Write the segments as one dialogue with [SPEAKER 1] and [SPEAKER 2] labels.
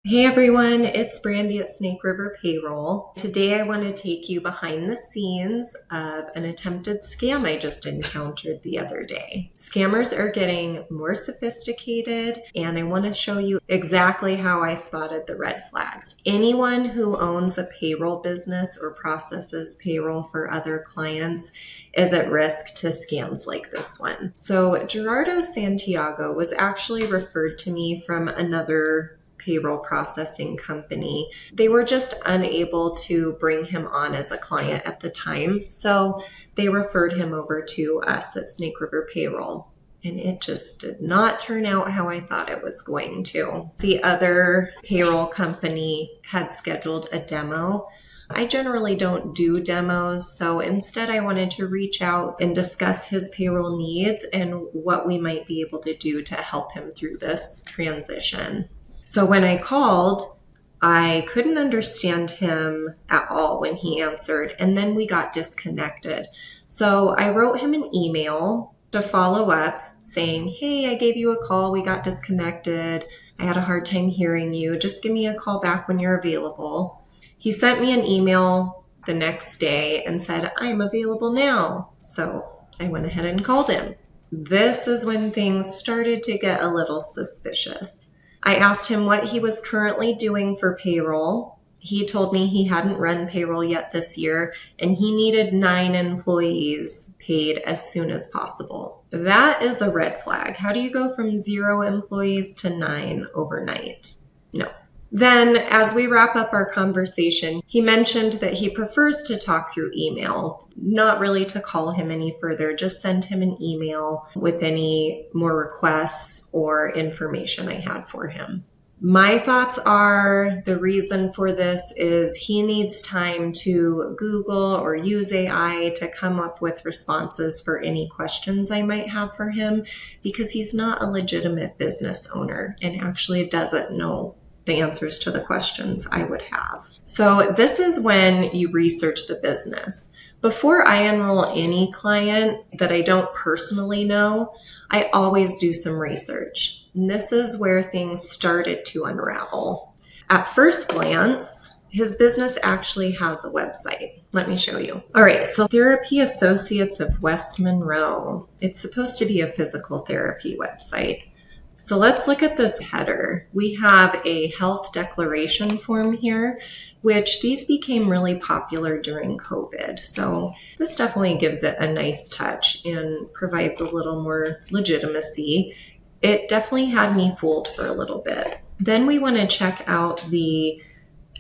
[SPEAKER 1] Hey everyone, it's Brandy at Snake River Payroll. Today I want to take you behind the scenes of an attempted scam I just encountered the other day. Scammers are getting more sophisticated, and I want to show you exactly how I spotted the red flags. Anyone who owns a payroll business or processes payroll for other clients is at risk to scams like this one. So Gerardo Santiago was actually referred to me from another payroll processing company. They were just unable to bring him on as a client at the time, so they referred him over to us at Snake River Payroll. And it just did not turn out how I thought it was going to. The other payroll company had scheduled a demo. I generally don't do demos, so instead I wanted to reach out and discuss his payroll needs and what we might be able to do to help him through this transition. So when I called, I couldn't understand him at all when he answered, and then we got disconnected. So I wrote him an email to follow up saying, hey, I gave you a call, we got disconnected, I had a hard time hearing you, just give me a call back when you're available. He sent me an email the next day and said, I'm available now. So I went ahead and called him. This is when things started to get a little suspicious. I asked him what he was currently doing for payroll. He told me he hadn't run payroll yet this year, and he needed 9 employees paid as soon as possible. That is a red flag. How do you go from 0 employees to 9 overnight? No. Then, as we wrap up our conversation, he mentioned that he prefers to talk through email, not really to call him any further, just send him an email with any more requests or information I had for him. My thoughts are the reason for this is he needs time to Google or use AI to come up with responses for any questions I might have for him, because he's not a legitimate business owner and actually doesn't know the answers to the questions I would have. So this is when you research the business. Before I enroll any client that I don't personally know, I always do some research. And this is where things started to unravel. At first glance, his business actually has a website. Let me show you. All right, so Therapy Associates of West Monroe. It's supposed to be a physical therapy website. So let's look at this header. We have a health declaration form here, which these became really popular during COVID. So this definitely gives it a nice touch and provides a little more legitimacy. It definitely had me fooled for a little bit. Then we want to check out the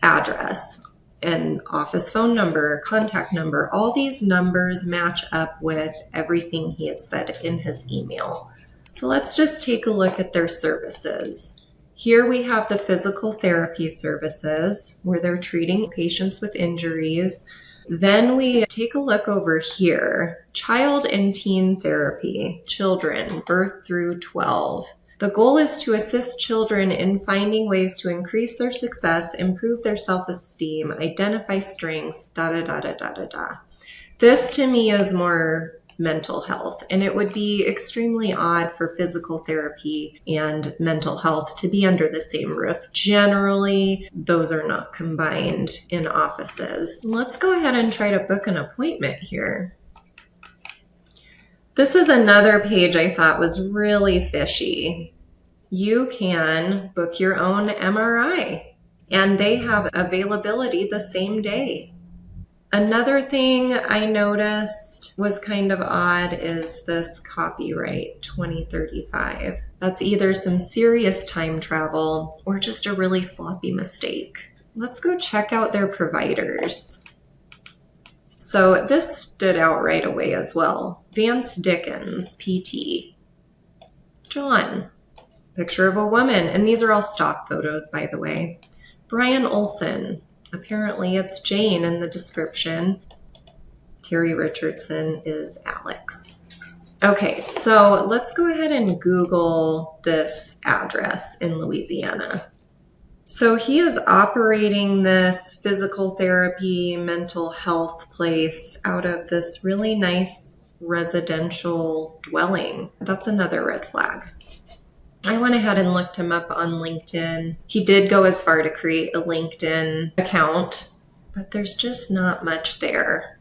[SPEAKER 1] address and office phone number, contact number. All these numbers match up with everything he had said in his email. So let's just take a look at their services. Here we have the physical therapy services where they're treating patients with injuries. Then we take a look over here, child and teen therapy, children, birth through 12. The goal is to assist children in finding ways to increase their success, improve their self-esteem, identify strengths, This to me is more mental health, and it would be extremely odd for physical therapy and mental health to be under the same roof. Generally, those are not combined in offices. Let's go ahead and try to book an appointment here. This is another page I thought was really fishy. You can book your own MRI, and they have availability the same day. Another thing I noticed was kind of odd is this copyright 2035. That's either some serious time travel or just a really sloppy mistake. Let's go check out their providers. So this stood out right away as well. Vance Dickens, PT. John, picture of a woman, and these are all stock photos, by the way. Brian Olson. Apparently it's Jane in the description. Terry Richardson is Alex. Okay, so let's go ahead and Google this address in Louisiana. So he is operating this physical therapy, mental health place out of this really nice residential dwelling. That's another red flag. I went ahead and looked him up on LinkedIn. He did go as far to create a LinkedIn account, but there's just not much there.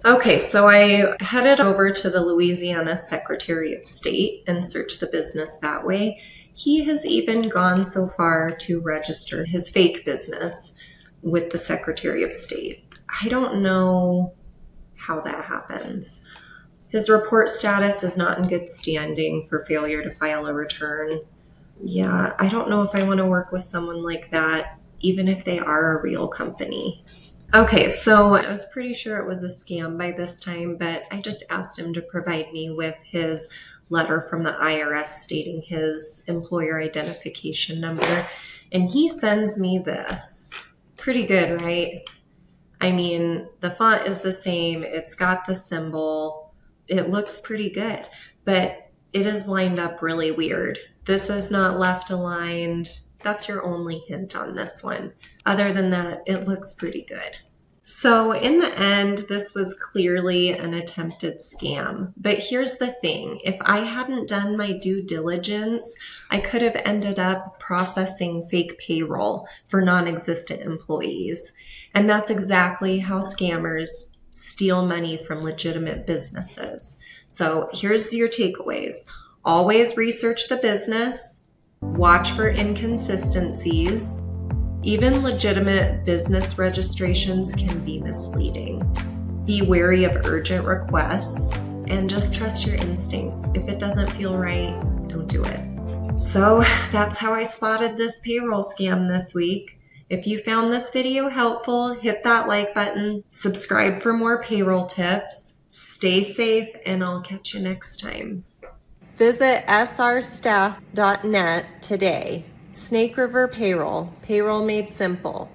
[SPEAKER 1] Okay, so I headed over to the Louisiana Secretary of State and searched the business that way. He has even gone so far to register his fake business with the Secretary of State. I don't know how that happens. His report status is not in good standing for failure to file a return. Yeah, I don't know if I want to work with someone like that, even if they are a real company. Okay, so I was pretty sure it was a scam by this time, but I just asked him to provide me with his letter from the IRS stating his employer identification number, and he sends me this. Pretty good, right? I mean, the font is the same, it's got the symbol, it looks pretty good, but it is lined up really weird. This is not left aligned. That's your only hint on this one. Other than that, it looks pretty good. So in the end, this was clearly an attempted scam. But here's the thing. If I hadn't done my due diligence, I could have ended up processing fake payroll for non-existent employees. And that's exactly how scammers steal money from legitimate businesses. So here's your takeaways. Always research the business, watch for inconsistencies. Even legitimate business registrations can be misleading. Be wary of urgent requests and just trust your instincts. If it doesn't feel right, don't do it. So that's how I spotted this payroll scam this week. If you found this video helpful, hit that like button, subscribe for more payroll tips, stay safe, and I'll catch you next time. Visit srstaff.net today. Snake River Payroll, payroll made simple.